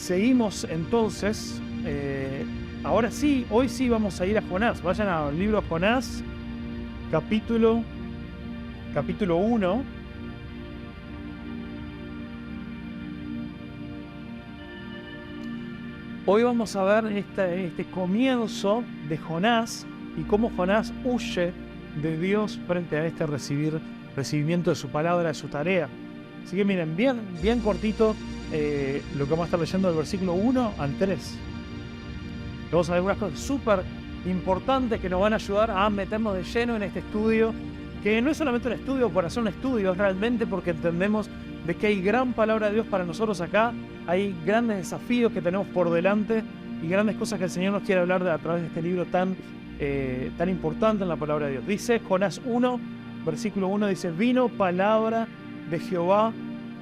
Seguimos entonces, ahora sí, hoy sí vamos a ir a Jonás. Vayan al libro de Jonás, capítulo 1. Hoy vamos a ver este comienzo de Jonás y cómo Jonás huye de Dios frente a este recibimiento de su palabra, de su tarea. Así que miren, bien cortito lo que vamos a estar leyendo del versículo 1 al 3. Vamos a ver algunas cosas súper importantes que nos van a ayudar a meternos de lleno en este estudio, que no es solamente un estudio por hacer un estudio, es realmente porque entendemos de que hay gran palabra de Dios para nosotros acá, hay grandes desafíos que tenemos por delante y grandes cosas que el Señor nos quiere hablar a través de este libro tan importante en la palabra de Dios. Dice Jonás 1, versículo 1, dice: vino palabra de Jehová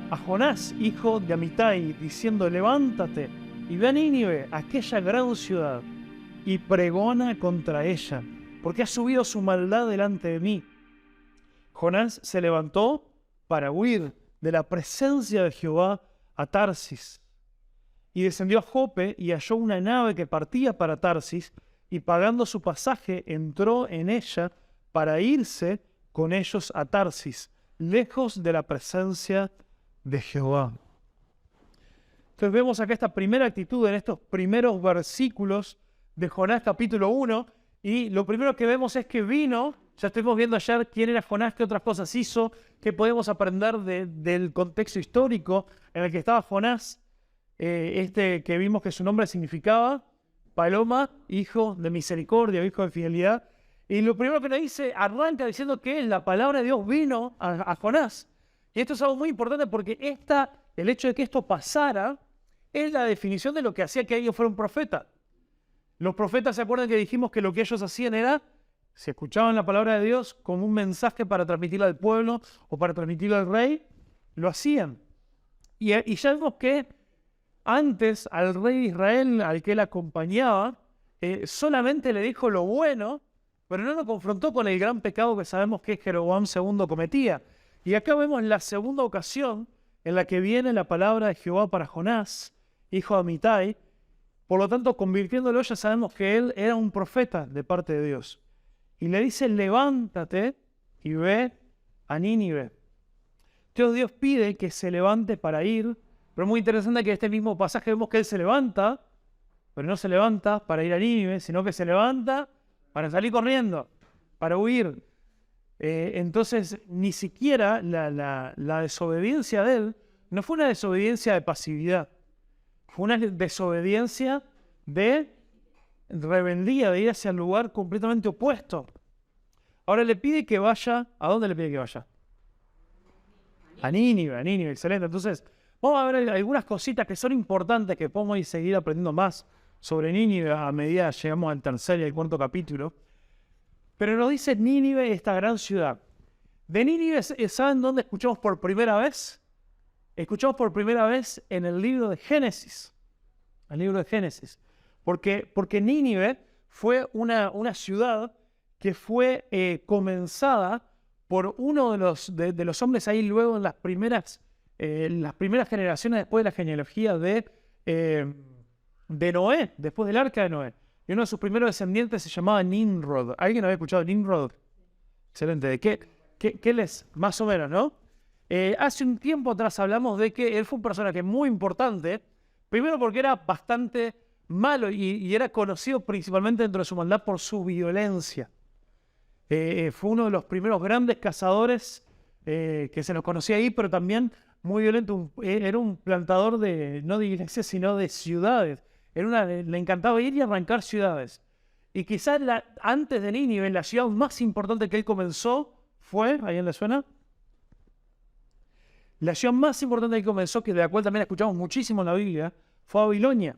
a Jonás, hijo de Amitai, diciendo: levántate y ve a Nínive, aquella gran ciudad, y pregona contra ella, porque ha subido su maldad delante de mí. Jonás se levantó para huir de la presencia de Jehová a Tarsis, y descendió a Jope y halló una nave que partía para Tarsis, y pagando su pasaje entró en ella para irse con ellos a Tarsis, lejos de la presencia de Jehová. Entonces vemos acá esta primera actitud en estos primeros versículos de Jonás capítulo 1, y lo primero que vemos es que vino. Ya estuvimos viendo ayer quién era Jonás, qué otras cosas hizo, qué podemos aprender del contexto histórico en el que estaba Jonás, que vimos que su nombre significaba paloma, hijo de misericordia, hijo de fidelidad. Y lo primero que nos dice, arranca diciendo que la palabra de Dios vino a Jonás. Y esto es algo muy importante porque el hecho de que esto pasara es la definición de lo que hacía que ellos fueran profetas. Los profetas, ¿se acuerdan que dijimos que lo que ellos hacían era, si escuchaban la palabra de Dios como un mensaje para transmitirla al pueblo o para transmitirla al rey, lo hacían? Y ya vemos que antes al rey de Israel, al que él acompañaba, solamente le dijo lo bueno, pero no lo confrontó con el gran pecado que sabemos que Jeroboam II cometía. Y acá vemos la segunda ocasión en la que viene la palabra de Jehová para Jonás, hijo de Amitai. Por lo tanto, convirtiéndolo, ya sabemos que él era un profeta de parte de Dios. Y le dice: levántate y ve a Nínive. Entonces Dios pide que se levante para ir, pero es muy interesante que en este mismo pasaje vemos que él se levanta, pero no se levanta para ir a Nínive, sino que se levanta para salir corriendo, para huir. Entonces, ni siquiera la desobediencia de él no fue una desobediencia de pasividad, fue una desobediencia de rebeldía, de ir hacia el lugar completamente opuesto. Ahora le pide que vaya. ¿A dónde le pide que vaya? A Nínive, excelente. Entonces, vamos a ver algunas cositas que son importantes, que podemos ir seguir aprendiendo más sobre Nínive a medida que llegamos al tercer y al cuarto capítulo. Pero nos dice Nínive, esta gran ciudad. De Nínive, ¿saben dónde escuchamos por primera vez? Escuchamos por primera vez en el libro de Génesis. El libro de Génesis. Porque Nínive fue una ciudad que fue comenzada por uno de los hombres ahí luego en las primeras generaciones después de la genealogía de Noé, después del arca de Noé. Y uno de sus primeros descendientes se llamaba Nimrod. ¿Alguien había escuchado Nimrod? Excelente. ¿De qué les? Más o menos, ¿no? Hace un tiempo atrás hablamos de que él fue un personaje muy importante, primero porque era bastante malo y era conocido principalmente dentro de su maldad por su violencia. Fue uno de los primeros grandes cazadores que se nos conocía ahí, pero también muy violento. Era un plantador no de iglesias, sino de ciudades. Le encantaba ir y arrancar ciudades. Y quizás antes de Nínive, la ciudad más importante que él comenzó fue, ¿a alguien le suena? La ciudad más importante que comenzó, de la cual también escuchamos muchísimo en la Biblia, fue Babilonia.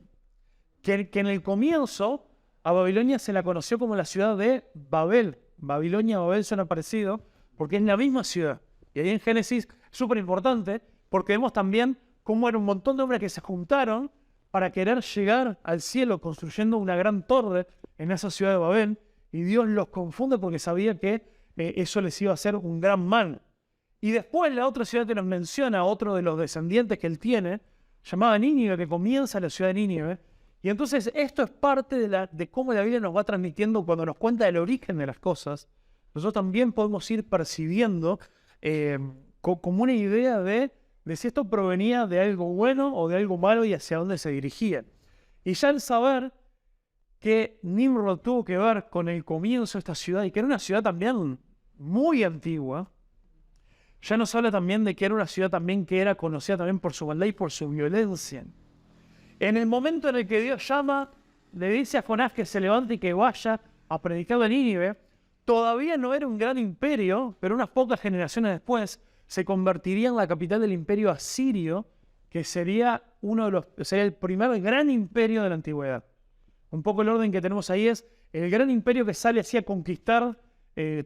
Que en el comienzo a Babilonia se la conoció como la ciudad de Babel. Babilonia y Babel suena parecido porque es la misma ciudad. Y ahí en Génesis, súper importante, porque vemos también cómo era un montón de hombres que se juntaron para querer llegar al cielo construyendo una gran torre en esa ciudad de Babel. Y Dios los confunde porque sabía que eso les iba a hacer un gran mal. Y después la otra ciudad que nos menciona, otro de los descendientes que él tiene, llamada Nínive, que comienza la ciudad de Nínive. Y entonces esto es parte de cómo la Biblia nos va transmitiendo cuando nos cuenta el origen de las cosas. Nosotros también podemos ir percibiendo como una idea de si esto provenía de algo bueno o de algo malo y hacia dónde se dirigía. Y ya el saber que Nimrod tuvo que ver con el comienzo de esta ciudad y que era una ciudad también muy antigua, ya nos habla también de que era una ciudad también que era conocida también por su maldad y por su violencia. En el momento en el que Dios llama, le dice a Jonás que se levante y que vaya a predicar a Nínive, todavía no era un gran imperio, pero unas pocas generaciones después se convertiría en la capital del imperio asirio, que sería el primer gran imperio de la antigüedad. Un poco el orden que tenemos ahí es el gran imperio que sale así a conquistar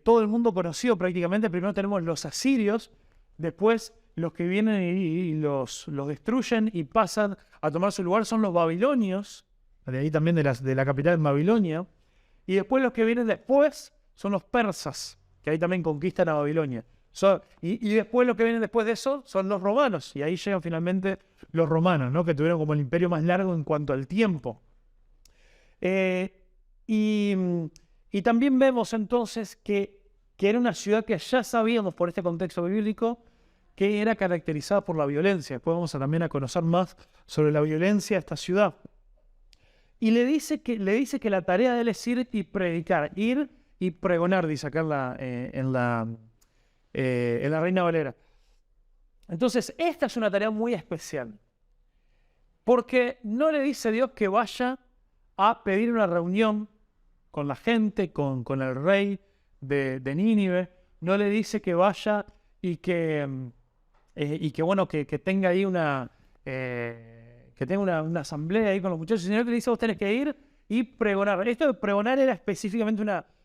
todo el mundo conocido prácticamente. Primero tenemos los asirios, después los que vienen y los destruyen y pasan a tomar su lugar son los babilonios, de ahí también de la capital de Babilonia, y después los que vienen después son los persas, que ahí también conquistan a Babilonia. Y después lo que vienen después de eso son los romanos, y ahí llegan finalmente los romanos, ¿no? Que tuvieron como el imperio más largo en cuanto al tiempo. Y también vemos entonces que era una ciudad que ya sabíamos por este contexto bíblico que era caracterizada por la violencia. Después vamos también a conocer más sobre la violencia de esta ciudad. Y le dice que la tarea de él es ir y predicar, ir y pregonar, dice acá en la Reina Valera. Entonces, esta es una tarea muy especial, porque no le dice Dios que vaya a pedir una reunión con la gente, con el rey de Nínive. No le dice que vaya y que tenga ahí una asamblea ahí con los muchachos, sino que le dice: vos tenés que ir y pregonar. Esto de pregonar era específicamente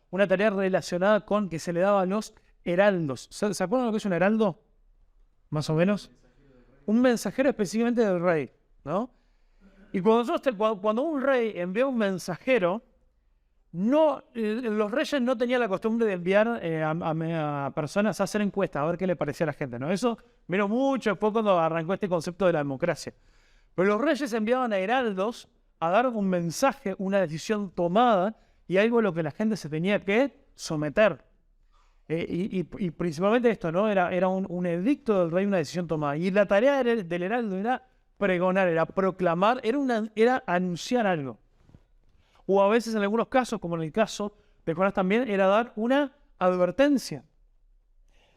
una tarea relacionada con que se le daba a los heraldos. ¿Se acuerdan lo que es un heraldo? Más o menos. Un mensajero específicamente del rey, ¿no? Y cuando un rey envía un mensajero, los reyes no tenían la costumbre de enviar a personas a hacer encuestas, a ver qué le parecía a la gente, ¿no? Eso vino mucho después cuando arrancó este concepto de la democracia. Pero los reyes enviaban a heraldos a dar un mensaje, una decisión tomada y algo a lo que la gente se tenía que someter. Y principalmente esto, ¿no? Era un edicto del rey, una decisión tomada. Y la tarea del heraldo era pregonar, era proclamar, era anunciar algo. O a veces en algunos casos, como en el caso de Jonás también, era dar una advertencia.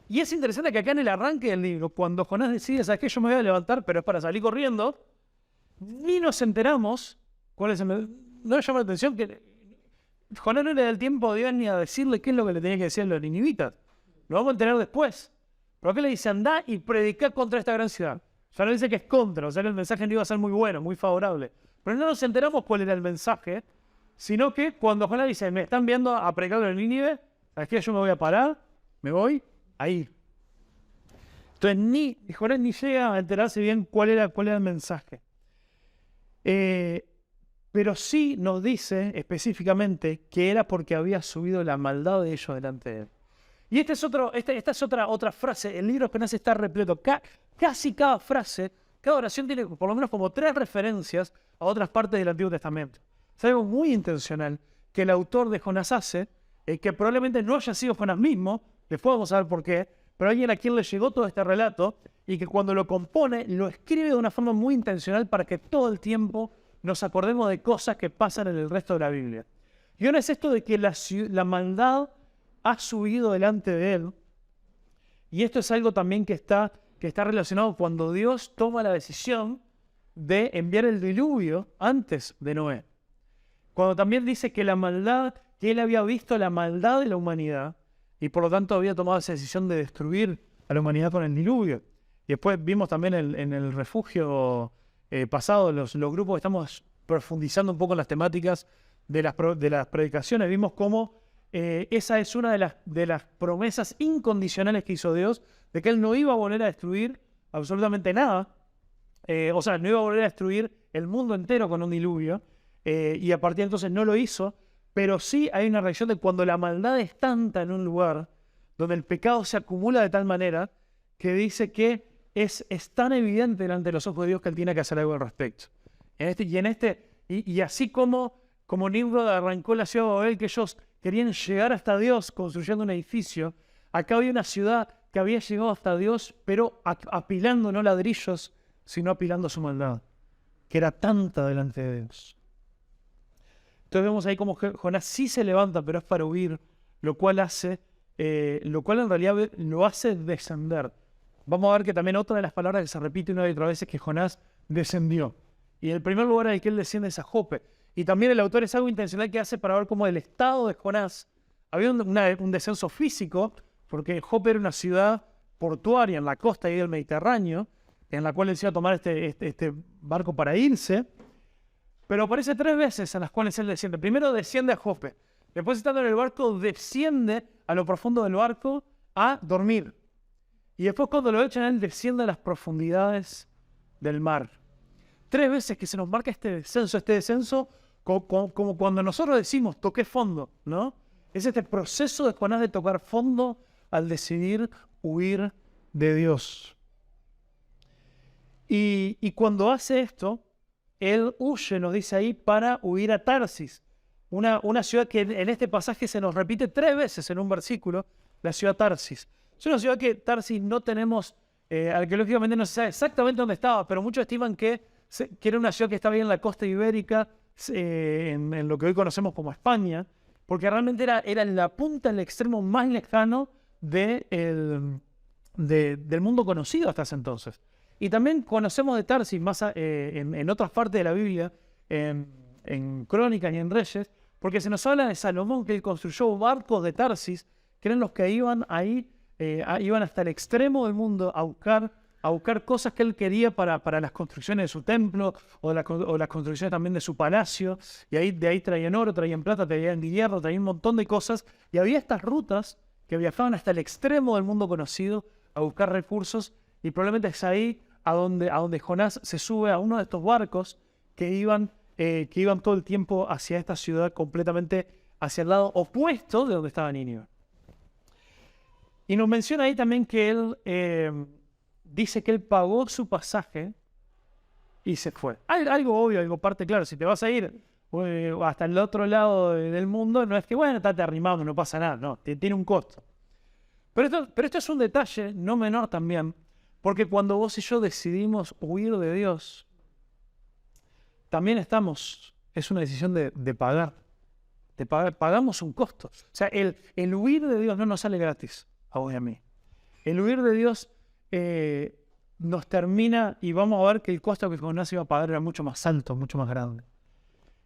Y es interesante que acá en el arranque del libro, cuando Jonás decide: ¿sabes qué? Yo me voy a levantar, pero es para salir corriendo, ni nos enteramos cuál es no me llama la atención que Jonás no le da el tiempo de Dios ni a decirle qué es lo que le tenía que decir a los ninivitas. Lo vamos a enterar después. Pero acá le dice: andá y predicá contra esta gran ciudad. Ya no dice que es contra, o sea que el mensaje no iba a ser muy bueno, muy favorable. Pero no nos enteramos cuál era el mensaje, sino que cuando Jonás dice: me están viendo a predicar en Nínive, ¿sabes qué? Yo me voy a parar, me voy a ir. Entonces Jonás ni llega a enterarse bien cuál era el mensaje. Pero sí nos dice específicamente que era porque había subido la maldad de ellos delante de él. Y esta es otra frase. El libro de Jonás está repleto. Casi cada frase, cada oración tiene por lo menos como 3 referencias a otras partes del Antiguo Testamento. Es algo muy intencional que el autor de Jonás hace, que probablemente no haya sido Jonás mismo, después vamos a ver por qué, pero alguien a quien le llegó todo este relato y que cuando lo compone, lo escribe de una forma muy intencional para que todo el tiempo nos acordemos de cosas que pasan en el resto de la Biblia. Y ahora es esto de que la maldad ha subido delante de él, y esto es algo también que está relacionado cuando Dios toma la decisión de enviar el diluvio antes de Noé. Cuando también dice que que él había visto la maldad de la humanidad y por lo tanto había tomado esa decisión de destruir a la humanidad con el diluvio. Y después vimos también en el refugio pasado, los grupos que estamos profundizando un poco en las temáticas de las predicaciones, vimos cómo esa es una de las promesas incondicionales que hizo Dios, de que Él no iba a volver a destruir absolutamente nada, o sea, no iba a volver a destruir el mundo entero con un diluvio, y a partir de entonces no lo hizo, pero sí hay una reacción de cuando la maldad es tanta en un lugar, donde el pecado se acumula de tal manera, que dice que es tan evidente delante de los ojos de Dios que Él tiene que hacer algo al respecto. Y así como Nimrod arrancó la ciudad de Babel, que ellos querían llegar hasta Dios construyendo un edificio, acá había una ciudad que había llegado hasta Dios, pero apilando no ladrillos, sino apilando su maldad, que era tanta delante de Dios. Entonces vemos ahí como Jonás sí se levanta, pero es para huir, lo cual en realidad lo hace descender. Vamos a ver que también otra de las palabras que se repite una y otra vez es que Jonás descendió. Y el primer lugar al que él desciende es a Jope. Y también el autor es algo intencional que hace para ver cómo el estado de Jonás había un descenso físico, porque Jope era una ciudad portuaria en la costa ahí del Mediterráneo, en la cual él se iba a tomar este barco para irse. Pero aparece 3 veces en las cuales él desciende. Primero desciende a Jope. Después, estando en el barco, desciende a lo profundo del barco a dormir. Y después, cuando lo echan, él desciende a las profundidades del mar. 3 veces que se nos marca este descenso, como cuando nosotros decimos toqué fondo, ¿no? Es este proceso de Jonás de tocar fondo al decidir huir de Dios. Y cuando hace esto, él huye, nos dice ahí, para huir a Tarsis. Una ciudad que en este pasaje se nos repite 3 veces en un versículo, la ciudad Tarsis. Es una ciudad que Tarsis no tenemos, arqueológicamente no se sabe exactamente dónde estaba, pero muchos estiman que era una ciudad que estaba ahí en la costa ibérica, en lo que hoy conocemos como España, porque realmente era en la punta, en el extremo más lejano del mundo conocido hasta ese entonces. Y también conocemos de Tarsis más en otras partes de la Biblia, en Crónicas y en Reyes, porque se nos habla de Salomón, que él construyó barcos de Tarsis, que eran los que iban ahí, iban hasta el extremo del mundo a buscar cosas que él quería para las construcciones de su templo o las construcciones también de su palacio. Y de ahí traían oro, traían plata, traían hierro, traían un montón de cosas. Y había estas rutas que viajaban hasta el extremo del mundo conocido a buscar recursos. Y probablemente es ahí a donde Jonás se sube a uno de estos barcos que iban todo el tiempo hacia esta ciudad, completamente hacia el lado opuesto de donde estaba Nínive. Y nos menciona ahí también que él dice que él pagó su pasaje y se fue. Algo obvio, algo parte claro. Si te vas a ir hasta el otro lado del mundo, no es que, bueno, estate arrimado, no pasa nada. No, tiene un costo. Pero esto es un detalle no menor también, porque cuando vos y yo decidimos huir de Dios, también es una decisión de pagar. Pagamos un costo. O sea, el huir de Dios no nos sale gratis a vos y a mí. El huir de Dios nos termina, y vamos a ver que el costo que Jonás iba a pagar era mucho más alto, mucho más grande.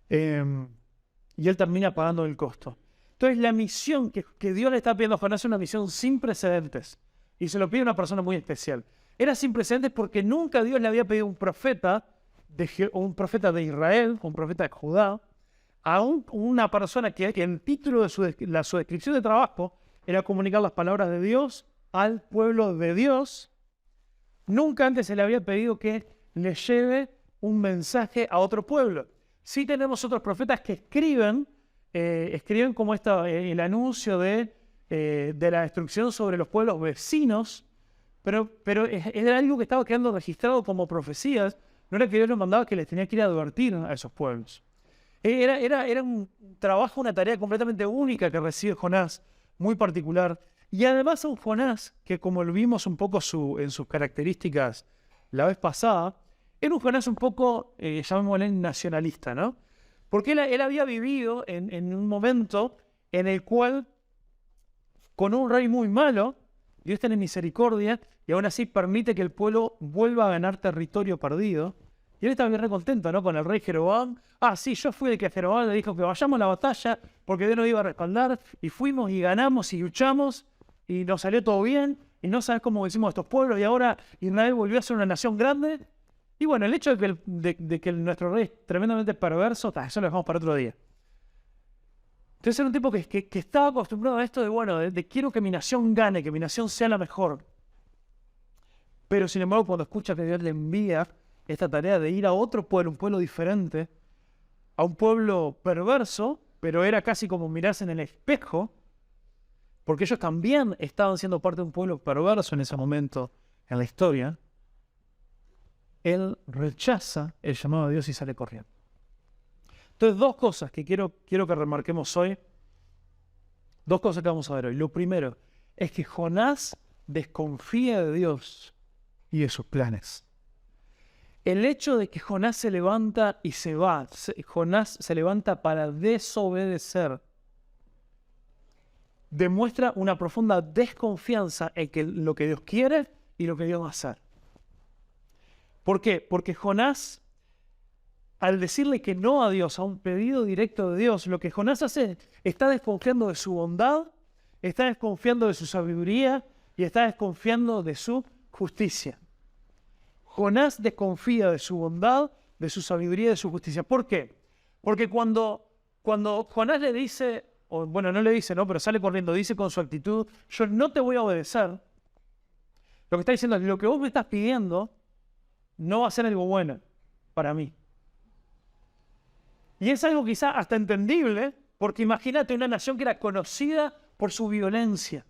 Y él termina pagando el costo. Entonces la misión que Dios le está pidiendo a Jonás es una misión sin precedentes. Y se lo pide a una persona muy especial. Era sin precedentes porque nunca Dios le había pedido un profeta de Israel, un profeta de Judá, a una persona que el título de su descripción de trabajo era comunicar las palabras de Dios al pueblo de Dios. Nunca antes se le había pedido que le lleve un mensaje a otro pueblo. Sí tenemos otros profetas que escriben como el anuncio de la destrucción sobre los pueblos vecinos, pero era algo que estaba quedando registrado como profecías. No era que Dios los mandaba, que les tenía que ir a advertir a esos pueblos. Era un trabajo, una tarea completamente única que recibe Jonás, muy particular. Y además un Jonás que, como lo vimos un poco en sus características la vez pasada, era un Jonás un poco, llamémosle nacionalista, ¿no? Porque él había vivido en un momento en el cual, con un rey muy malo, Dios tiene misericordia y aún así permite que el pueblo vuelva a ganar territorio perdido. Y él estaba bien recontento, ¿no? Con el rey Jeroboam. Sí, yo fui el que Jeroboam le dijo que vayamos a la batalla porque Dios nos iba a respaldar. Y fuimos y ganamos y luchamos y nos salió todo bien. Y no sabes cómo decimos estos pueblos. Y ahora Israel volvió a ser una nación grande. Y bueno, el hecho de que nuestro rey es tremendamente perverso, eso lo dejamos para otro día. Entonces era un tipo que estaba acostumbrado a esto de quiero que mi nación gane, que mi nación sea la mejor. Pero sin embargo, cuando escucha que Dios le envía esta tarea de ir a otro pueblo, un pueblo diferente, a un pueblo perverso, pero era casi como mirarse en el espejo, porque ellos también estaban siendo parte de un pueblo perverso en ese momento en la historia. él rechaza el llamado de Dios y sale corriendo. Entonces, dos cosas que quiero que remarquemos hoy. Dos cosas que vamos a ver hoy. Lo primero es que Jonás desconfía de Dios y de sus planes. El hecho de que Jonás se levanta y se va, Jonás se levanta para desobedecer, demuestra una profunda desconfianza en lo que Dios quiere y lo que Dios va a hacer. ¿Por qué? Porque Jonás, al decirle que no a Dios, a un pedido directo de Dios, lo que Jonás hace, está desconfiando de su bondad, está desconfiando de su sabiduría y está desconfiando de su justicia. Jonás desconfía de su bondad, de su sabiduría y de su justicia. ¿Por qué? Porque cuando Jonás le dice, o bueno, no le dice, no, pero sale corriendo, dice con su actitud, yo no te voy a obedecer, lo que está diciendo es, lo que vos me estás pidiendo no va a ser algo bueno para mí. Y es algo quizá hasta entendible, porque imagínate una nación que era conocida por su violencia.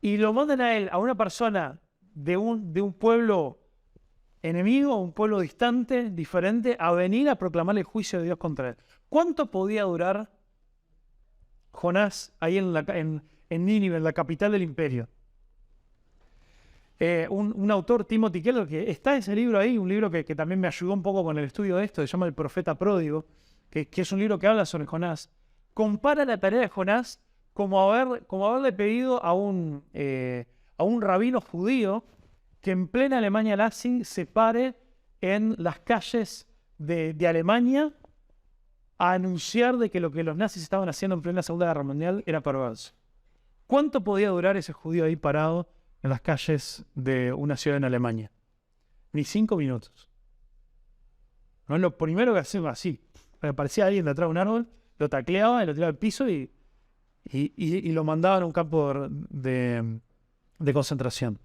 Y lo mandan a él, a una persona de un pueblo enemigo, un pueblo distante, diferente, a venir a proclamar el juicio de Dios contra él. ¿Cuánto podía durar Jonás ahí en Nínive, en la capital del imperio? Un autor, Timothy Keller, que está ese libro ahí, un libro que también me ayudó un poco con el estudio de esto, se llama El Profeta Pródigo, que es un libro que habla sobre Jonás. Compara la tarea de Jonás como haberle pedido a un rabino judío que en plena Alemania nazi se pare en las calles de Alemania a anunciar de que lo que los nazis estaban haciendo en plena Segunda Guerra Mundial era perverso. ¿Cuánto podía durar ese judío ahí parado en las calles de una ciudad en Alemania? Ni 5 minutos. ¿No? Lo primero que hacía así, aparecía alguien detrás de un árbol, lo tacleaba y lo tiraba al piso y lo mandaban a un campo de concentración.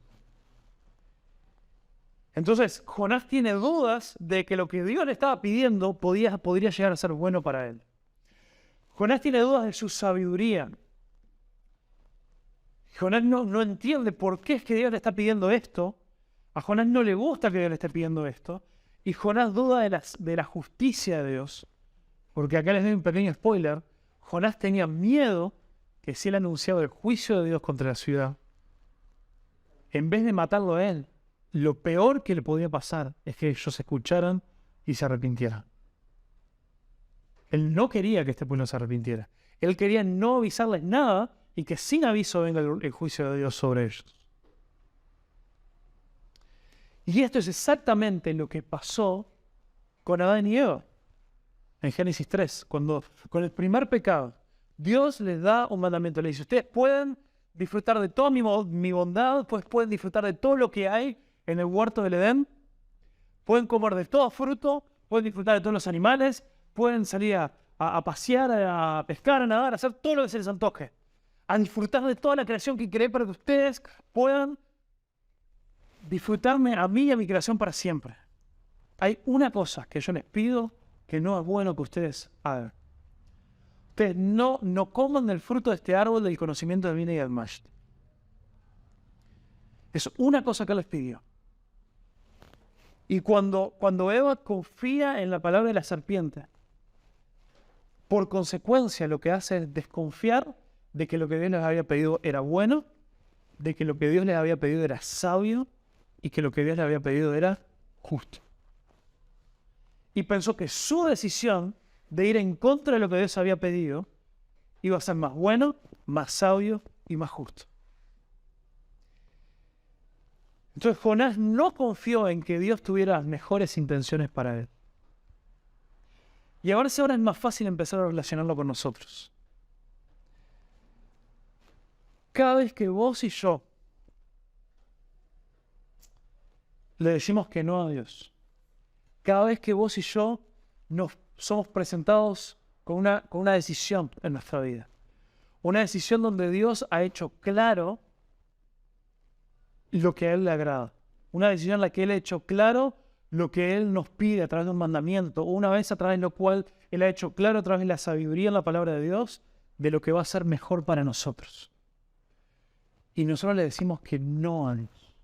Entonces, Jonás tiene dudas de que lo que Dios le estaba pidiendo podría llegar a ser bueno para él. Jonás tiene dudas de su sabiduría. Jonás no entiende por qué es que Dios le está pidiendo esto. A Jonás no le gusta que Dios le esté pidiendo esto. Y Jonás duda de la justicia de Dios. Porque acá les doy un pequeño spoiler. Jonás tenía miedo que si él anunciaba el juicio de Dios contra la ciudad, en vez de matarlo a él, lo peor que le podía pasar es que ellos escucharan y se arrepintieran. Él no quería que este pueblo se arrepintiera. Él quería no avisarles nada y que sin aviso venga el juicio de Dios sobre ellos. Y esto es exactamente lo que pasó con Adán y Eva. En Génesis 3, cuando con el primer pecado, Dios les da un mandamiento. Le dice, ustedes pueden disfrutar de toda mi bondad, pues pueden disfrutar de todo lo que hay en el huerto del Edén, pueden comer de todo fruto, pueden disfrutar de todos los animales, pueden salir a pasear, a pescar, a nadar, a hacer todo lo que se les antoje, a disfrutar de toda la creación que creé para que ustedes puedan disfrutarme a mí y a mi creación para siempre. Hay una cosa que yo les pido que no es bueno que ustedes hagan. Ustedes no coman del fruto de este árbol del conocimiento del bien y del mal. Es una cosa que les pidió. Y cuando Eva confía en la palabra de la serpiente, por consecuencia lo que hace es desconfiar de que lo que Dios les había pedido era bueno, de que lo que Dios les había pedido era sabio y que lo que Dios les había pedido era justo. Y pensó que su decisión de ir en contra de lo que Dios había pedido iba a ser más bueno, más sabio y más justo. Entonces Jonás no confió en que Dios tuviera las mejores intenciones para él. Y ahora es más fácil empezar a relacionarlo con nosotros. Cada vez que vos y yo le decimos que no a Dios, cada vez que vos y yo nos somos presentados con una decisión en nuestra vida, una decisión donde Dios ha hecho claro lo que a Él le agrada, una decisión en la que Él ha hecho claro lo que Él nos pide a través de un mandamiento, o una vez a través de lo cual Él ha hecho claro a través de la sabiduría en la palabra de Dios, de lo que va a ser mejor para nosotros. Y nosotros le decimos que no a Dios.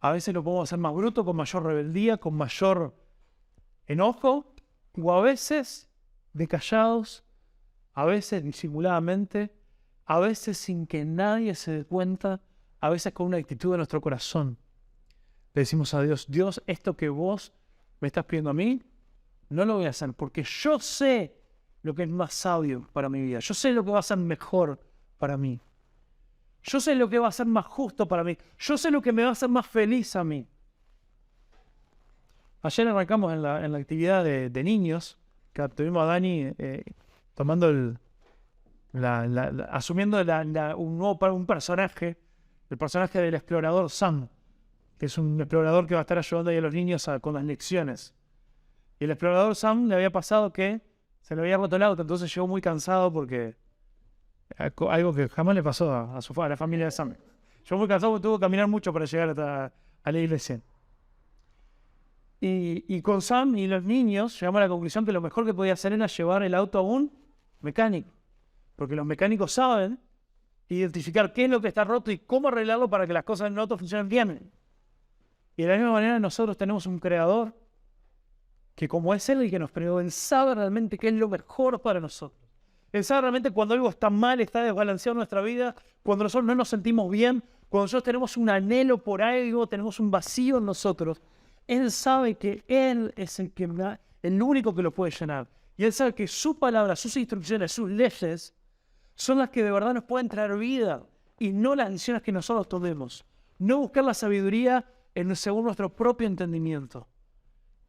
A veces lo podemos hacer más bruto, con mayor rebeldía, con mayor enojo, o a veces de callados, a veces disimuladamente, a veces sin que nadie se dé cuenta, a veces con una actitud de nuestro corazón. Le decimos a Dios, Dios, esto que vos me estás pidiendo a mí, no lo voy a hacer porque yo sé lo que es más sabio para mi vida. Yo sé lo que va a ser mejor para mí. Yo sé lo que va a ser más justo para mí. Yo sé lo que me va a hacer más feliz a mí. Ayer arrancamos en la actividad de niños, que tuvimos a Dani tomando asumiendo un personaje, el personaje del explorador Sam, que es un explorador que va a estar ayudando ahí a los niños con las lecciones. Y el explorador Sam le había pasado que se le había roto el auto, entonces llegó muy cansado porque algo que jamás le pasó a la familia de Sam. Llegó muy cansado porque tuvo que caminar mucho para llegar a la iglesia. Y con Sam y los niños llegamos a la conclusión que lo mejor que podía hacer era llevar el auto a un mecánico. Porque los mecánicos saben identificar qué es lo que está roto y cómo arreglarlo para que las cosas en el auto funcionen bien. Y de la misma manera nosotros tenemos un creador que, como es Él el que nos creó, Él sabe realmente qué es lo mejor para nosotros. Él sabe realmente cuando algo está mal, está desbalanceado en nuestra vida, cuando nosotros no nos sentimos bien, cuando nosotros tenemos un anhelo por algo, tenemos un vacío en nosotros. Él sabe que Él es el único que lo puede llenar. Y Él sabe que su palabra, sus instrucciones, sus leyes son las que de verdad nos pueden traer vida y no las decisiones que nosotros tomemos. No buscar la sabiduría según nuestro propio entendimiento.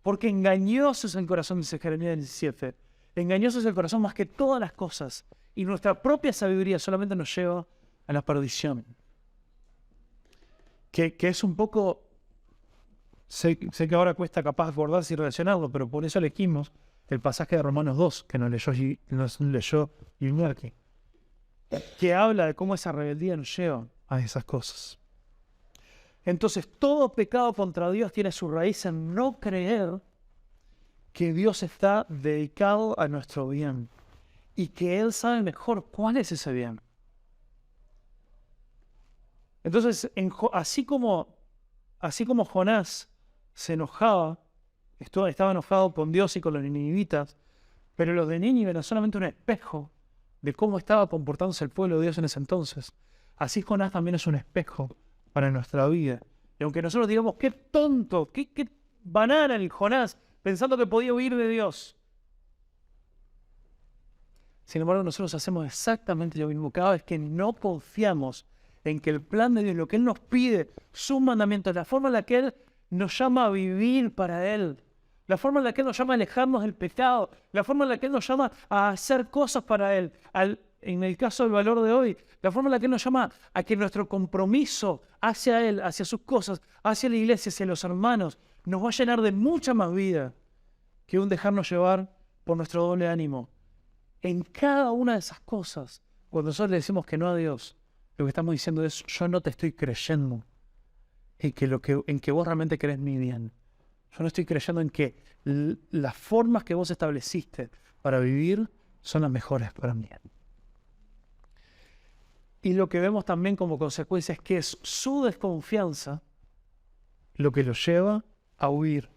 Porque engañoso es el corazón, dice Jeremías 17. Engañoso es el corazón más que todas las cosas. Y nuestra propia sabiduría solamente nos lleva a la perdición. Que es un poco... Sé que ahora cuesta capaz acordarse y relacionarlo, pero por eso elegimos el pasaje de Romanos 2, que nos leyó Yulmerki, que habla de cómo esa rebeldía nos lleva a esas cosas. Entonces, todo pecado contra Dios tiene su raíz en no creer que Dios está dedicado a nuestro bien y que Él sabe mejor cuál es ese bien. Entonces, así como Jonás se enojaba, estaba enojado con Dios y con los ninivitas, pero los de Nínive eran solamente un espejo de cómo estaba comportándose el pueblo de Dios en ese entonces. Así Jonás también es un espejo para nuestra vida. Y aunque nosotros digamos, qué tonto, qué banana el Jonás, pensando que podía huir de Dios. Sin embargo, nosotros hacemos exactamente lo mismo. Cada vez que no confiamos en que el plan de Dios, lo que Él nos pide, sus mandamientos, la forma en la que Él nos llama a vivir para Él, la forma en la que Él nos llama a alejarnos del pecado, la forma en la que Él nos llama a hacer cosas para Él, en el caso del valor de hoy, la forma en la que Él nos llama a que nuestro compromiso hacia Él, hacia sus cosas, hacia la iglesia, hacia los hermanos, nos va a llenar de mucha más vida que un dejarnos llevar por nuestro doble ánimo. En cada una de esas cosas, cuando nosotros le decimos que no a Dios, lo que estamos diciendo es, yo no te estoy creyendo en que vos realmente querés mi bien. Yo no estoy creyendo en que las formas que vos estableciste para vivir son las mejores para mí. Y lo que vemos también como consecuencia es que es su desconfianza lo que lo lleva a huir.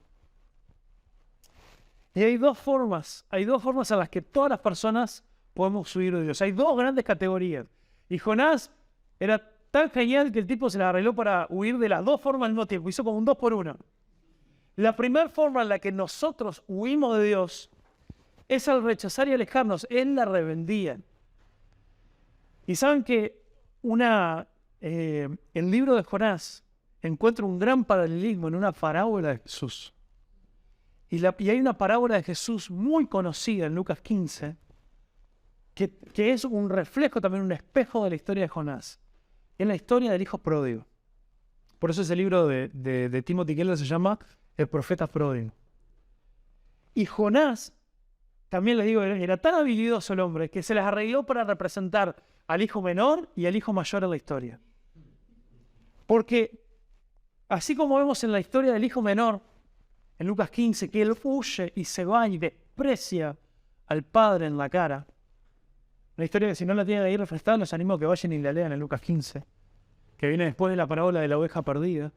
Y hay dos formas en las que todas las personas podemos huir de Dios. Hay dos grandes categorías. Y Jonás era tan genial que el tipo se la arregló para huir de las dos formas al mismo tiempo. Hizo como un 2 por 1. La primera forma en la que nosotros huimos de Dios es al rechazar y alejarnos, es la rebeldía. Y saben que el libro de Jonás encuentra un gran paralelismo en una parábola de Jesús. Y hay una parábola de Jesús muy conocida en Lucas 15, que es un reflejo, también un espejo de la historia de Jonás. Es la historia del hijo pródigo. Por eso ese libro de Timothy Keller se llama El profeta pródigo. Y Jonás, también les digo, era tan habilidoso el hombre que se las arregló para representar al hijo menor y al hijo mayor en la historia. Porque así como vemos en la historia del hijo menor, en Lucas 15, que él huye y se va y desprecia al padre en la cara. Una historia que si no la tienen ahí refrescada, los animo a que vayan y la lean en Lucas 15, que viene después de la parábola de la oveja perdida.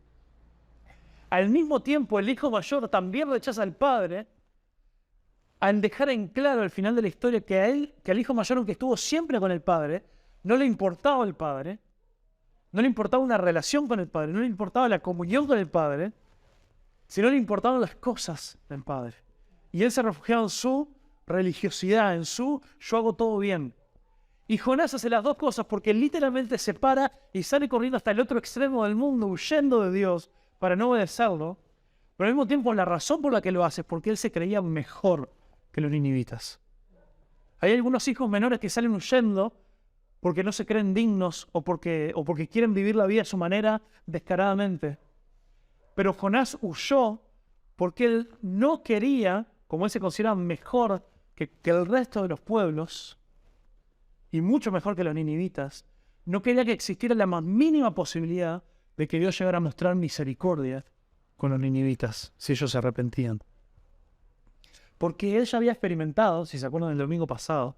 Al mismo tiempo, el hijo mayor también rechaza al padre, al dejar en claro al final de la historia que al hijo mayor, aunque estuvo siempre con el padre, no le importaba el padre, no le importaba una relación con el padre, no le importaba la comunión con el padre, sino le importaban las cosas del padre. Y él se refugiaba en su religiosidad, en su yo hago todo bien. Y Jonás hace las dos cosas porque literalmente se para y sale corriendo hasta el otro extremo del mundo, huyendo de Dios para no obedecerlo. Pero al mismo tiempo la razón por la que lo hace es porque él se creía mejor que los ninivitas. Hay algunos hijos menores que salen huyendo porque no se creen dignos o porque quieren vivir la vida a su manera descaradamente. Pero Jonás huyó porque él no quería, como él se considera mejor que el resto de los pueblos, y mucho mejor que los ninivitas, no quería que existiera la más mínima posibilidad de que Dios llegara a mostrar misericordia con los ninivitas, si ellos se arrepentían. Porque él ya había experimentado, si se acuerdan del domingo pasado,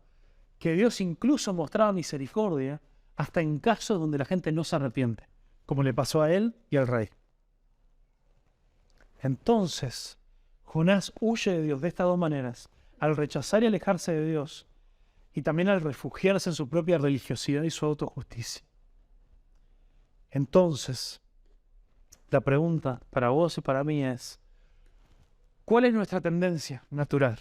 que Dios incluso mostraba misericordia hasta en casos donde la gente no se arrepiente, como le pasó a él y al rey. Entonces, Jonás huye de Dios de estas dos maneras, al rechazar y alejarse de Dios, y también al refugiarse en su propia religiosidad y su autojusticia. Entonces, la pregunta para vos y para mí es, ¿cuál es nuestra tendencia natural?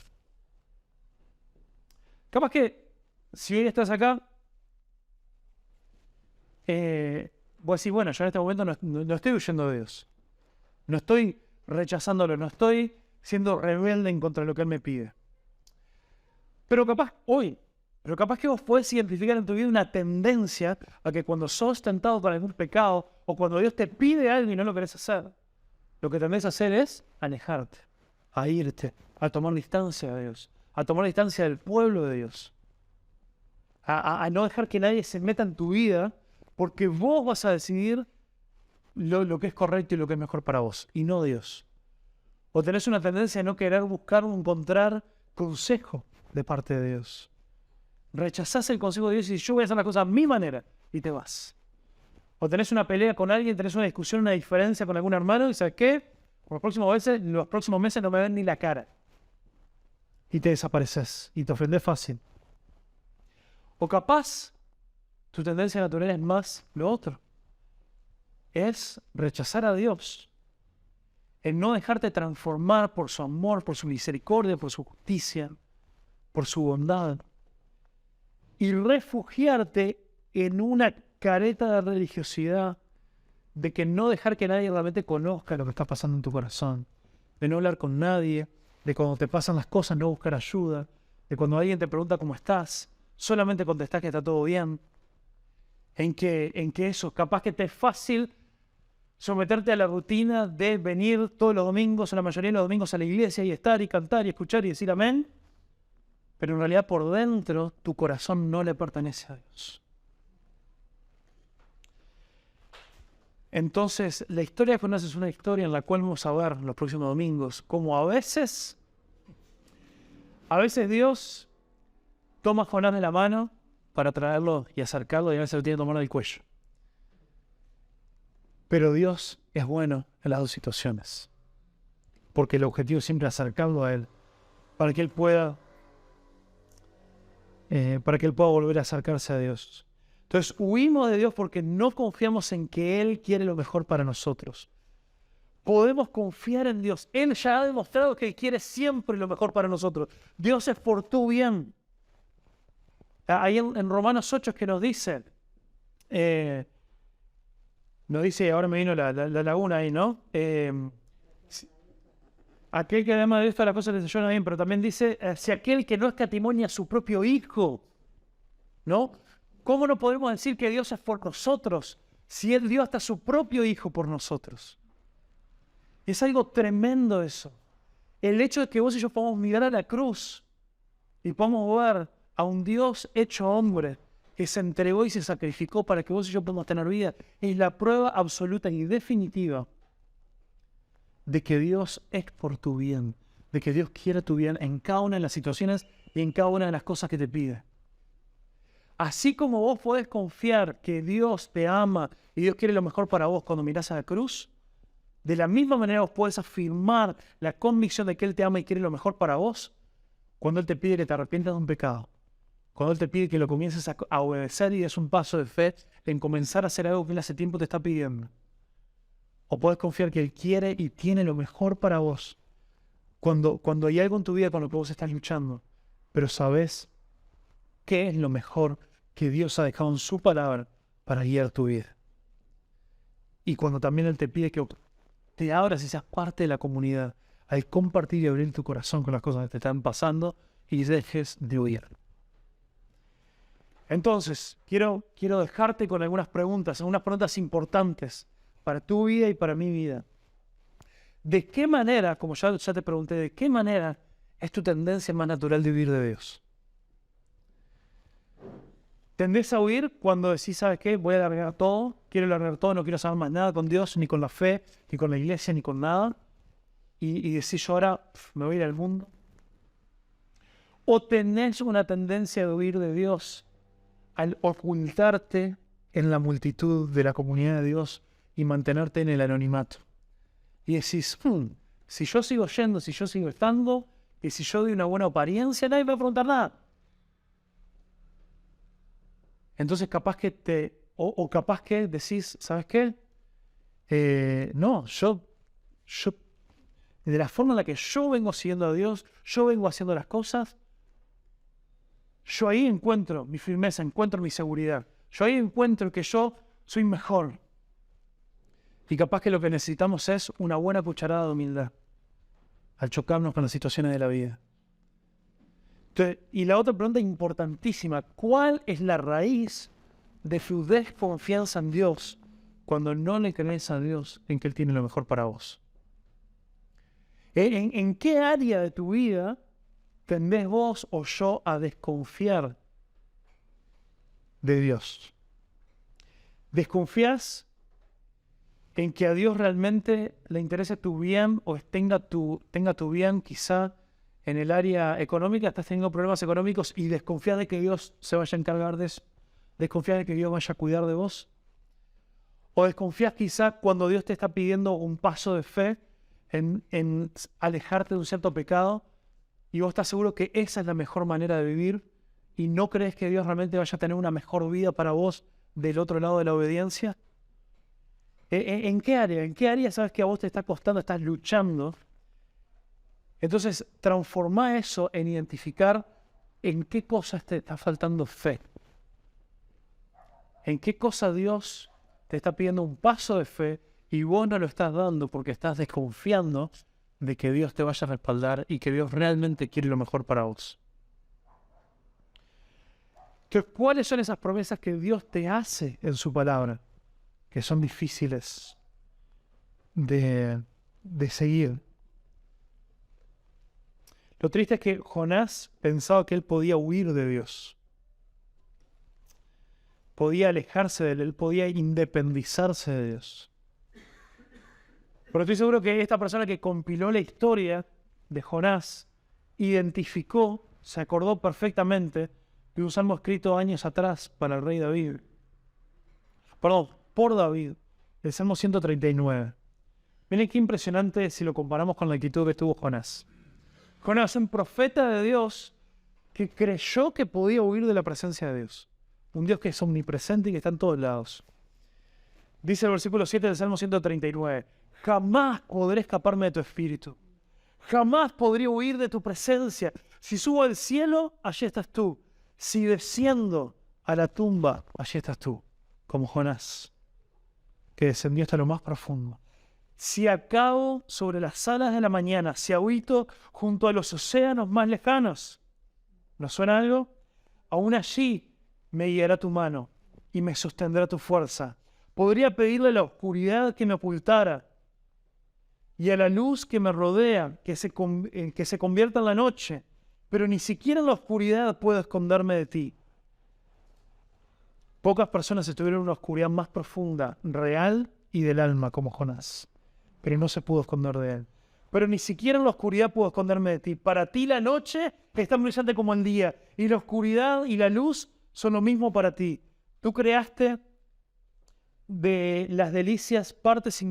Capaz que, si hoy estás acá, vos decís, bueno, yo en este momento no estoy huyendo de Dios. No estoy rechazándolo, no estoy siendo rebelde en contra de lo que Él me pide. Pero capaz que vos podés identificar en tu vida una tendencia a que cuando sos tentado por algún pecado o cuando Dios te pide algo y no lo querés hacer, lo que tendés a hacer es alejarte, a irte, a tomar distancia de Dios, a tomar distancia del pueblo de Dios, a no dejar que nadie se meta en tu vida porque vos vas a decidir lo que es correcto y lo que es mejor para vos, y no Dios. O tenés una tendencia a no querer buscar o encontrar consejo de parte de Dios. Rechazás el consejo de Dios y yo voy a hacer las cosas a mi manera y te vas. O tenés una pelea con alguien, tenés una discusión, una diferencia con algún hermano y ¿sabes qué? Por los próximos meses no me ven ni la cara. Y te desapareces y te ofendés fácil. O capaz, tu tendencia natural es más lo otro. Es rechazar a Dios. En no dejarte transformar por su amor, por su misericordia, por su justicia, por su bondad. Y refugiarte en una careta de religiosidad, de que no dejar que nadie realmente conozca lo que está pasando en tu corazón, de no hablar con nadie, de cuando te pasan las cosas no buscar ayuda, de cuando alguien te pregunta cómo estás, solamente contestás que está todo bien, en que eso, capaz que te es fácil someterte a la rutina de venir todos los domingos, o la mayoría de los domingos a la iglesia y estar y cantar y escuchar y decir amén, pero en realidad por dentro tu corazón no le pertenece a Dios. Entonces, la historia de Jonás es una historia en la cual vamos a ver los próximos domingos cómo a veces Dios toma a Jonás de la mano para traerlo y acercarlo y a veces lo tiene que tomar del cuello. Pero Dios es bueno en las dos situaciones, porque el objetivo siempre es acercarlo a Él, para que Él pueda volver a acercarse a Dios. Entonces huimos de Dios porque no confiamos en que Él quiere lo mejor para nosotros. Podemos confiar en Dios. Él ya ha demostrado que quiere siempre lo mejor para nosotros. Dios es por tu bien. Ahí en Romanos 8 es que nos dice, ahora me vino la laguna ahí, ¿no? Aquel que además de esto las cosas les ayudan bien, pero también dice, si aquel que no escatimonia a su propio hijo, ¿no? ¿Cómo no podemos decir que Dios es por nosotros si Él dio hasta su propio hijo por nosotros? Es algo tremendo eso. El hecho de que vos y yo podamos mirar a la cruz y podamos ver a un Dios hecho hombre que se entregó y se sacrificó para que vos y yo podamos tener vida, es la prueba absoluta y definitiva de que Dios es por tu bien, de que Dios quiere tu bien en cada una de las situaciones y en cada una de las cosas que te pide. Así como vos podés confiar que Dios te ama y Dios quiere lo mejor para vos cuando mirás a la cruz, De la misma manera vos podés afirmar la convicción de que Él te ama y quiere lo mejor para vos cuando Él te pide que te arrepientas de un pecado. Cuando Él te pide que lo comiences a obedecer y des un paso de fe en comenzar a hacer algo que Él hace tiempo te está pidiendo. O podés confiar que Él quiere y tiene lo mejor para vos. Cuando hay algo en tu vida con lo que vos estás luchando, pero sabés qué es lo mejor que Dios ha dejado en su palabra para guiar tu vida. Y cuando también Él te pide que te abras y seas parte de la comunidad, al compartir y abrir tu corazón con las cosas que te están pasando y dejes de huir. Entonces, quiero dejarte con algunas preguntas importantes para tu vida y para mi vida. ¿De qué manera, como ya te pregunté, de qué manera es tu tendencia más natural de huir de Dios? ¿Tendés a huir cuando decís, ¿sabes qué? Voy a largar todo, quiero largar todo, no quiero saber más nada con Dios, ni con la fe, ni con la iglesia, ni con nada? Y decís, yo ahora me voy a ir al mundo. ¿O tenés una tendencia de huir de Dios al ocultarte en la multitud de la comunidad de Dios y mantenerte en el anonimato? Y decís, si yo sigo yendo, si yo sigo estando, y si yo doy una buena apariencia, nadie me va a preguntar nada. Entonces capaz que capaz que decís, ¿sabes qué? No, yo de la forma en la que yo vengo siguiendo a Dios, yo vengo haciendo las cosas, yo ahí encuentro mi firmeza, encuentro mi seguridad. Yo ahí encuentro que yo soy mejor. Y capaz que lo que necesitamos es una buena cucharada de humildad al chocarnos con las situaciones de la vida. Entonces, y la otra pregunta importantísima, ¿cuál es la raíz de tu desconfianza en Dios cuando no le crees a Dios en que Él tiene lo mejor para vos? ¿En qué área de tu vida tendés vos o yo a desconfiar de Dios? ¿Desconfías en que a Dios realmente le interese tu bien o tenga tu bien quizá en el área económica? Estás teniendo problemas económicos y desconfías de que Dios se vaya a encargar de eso. ¿Desconfías de que Dios vaya a cuidar de vos? ¿O desconfías quizá cuando Dios te está pidiendo un paso de fe en alejarte de un cierto pecado y vos estás seguro que esa es la mejor manera de vivir y no crees que Dios realmente vaya a tener una mejor vida para vos del otro lado de la obediencia? ¿En qué área? ¿En qué área sabes que a vos te está costando, estás luchando? Entonces, transformá eso en identificar en qué cosas te está faltando fe. ¿En qué cosa Dios te está pidiendo un paso de fe y vos no lo estás dando porque estás desconfiando de que Dios te vaya a respaldar y que Dios realmente quiere lo mejor para vos? Entonces, ¿cuáles son esas promesas que Dios te hace en su palabra, que son difíciles de seguir? Lo triste es que Jonás pensaba que él podía huir de Dios. Podía alejarse de él podía independizarse de Dios. Pero estoy seguro que esta persona que compiló la historia de Jonás identificó, se acordó perfectamente de un salmo escrito años atrás para el rey David. Perdón, por David, el Salmo 139. Miren qué impresionante si lo comparamos con la actitud que tuvo Jonás. Jonás, un profeta de Dios que creyó que podía huir de la presencia de Dios. Un Dios que es omnipresente y que está en todos lados. Dice el versículo 7 del Salmo 139. Jamás podré escaparme de tu espíritu. Jamás podría huir de tu presencia. Si subo al cielo, allí estás tú. Si desciendo a la tumba, allí estás tú. Como Jonás, que descendió hasta lo más profundo. Si acabo sobre las alas de la mañana, si habito junto a los océanos más lejanos. ¿Nos suena algo? Aún allí me guiará tu mano y me sostendrá tu fuerza. Podría pedirle a la oscuridad que me ocultara y a la luz que me rodea que se convierta en la noche, pero ni siquiera en la oscuridad puedo esconderme de ti. Pocas personas estuvieron en una oscuridad más profunda, real y del alma como Jonás, pero no se pudo esconder de él. Pero ni siquiera en la oscuridad puedo esconderme de ti. Para ti la noche es tan brillante como el día, y la oscuridad y la luz son lo mismo para ti. Tú creaste de las delicias partes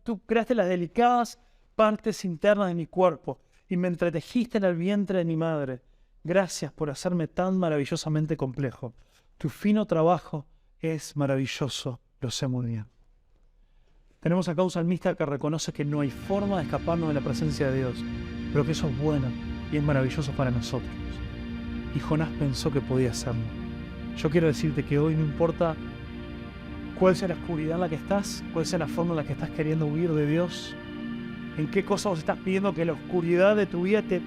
tú creaste las delicadas partes internas de mi cuerpo y me entretejiste en el vientre de mi madre. Gracias por hacerme tan maravillosamente complejo. Tu fino trabajo es maravilloso, lo sé muy bien. Tenemos acá un salmista que reconoce que no hay forma de escaparnos de la presencia de Dios, pero que eso es bueno y es maravilloso para nosotros. Y Jonás pensó que podía hacerlo. Yo quiero decirte que hoy no importa cuál sea la oscuridad en la que estás, cuál sea la forma en la que estás queriendo huir de Dios, en qué cosa vos estás pidiendo que la oscuridad de tu vida te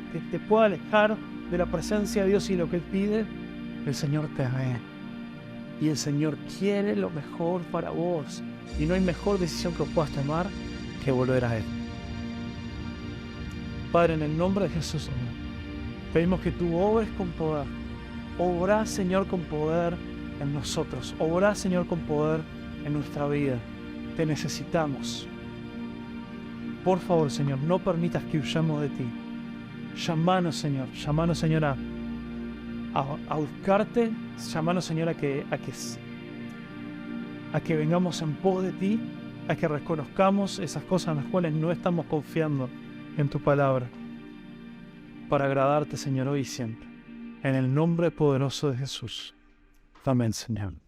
pueda alejar de la presencia de Dios y lo que Él pide, el Señor te ve. Y el Señor quiere lo mejor para vos. Y no hay mejor decisión que puedas tomar que volver a Él. Padre, en el nombre de Jesús, Señor, pedimos que tú obres con poder. Obrá, Señor, con poder en nosotros. Obrá, Señor, con poder en nuestra vida. Te necesitamos. Por favor, Señor, no permitas que huyamos de ti. Llámanos, Señor. Llámanos, Señor, a buscarte. Llámanos, Señor, a que vengamos en pos de ti, a que reconozcamos esas cosas en las cuales no estamos confiando en tu palabra, para agradarte, Señor, hoy y siempre. En el nombre poderoso de Jesús. Amén, Señor.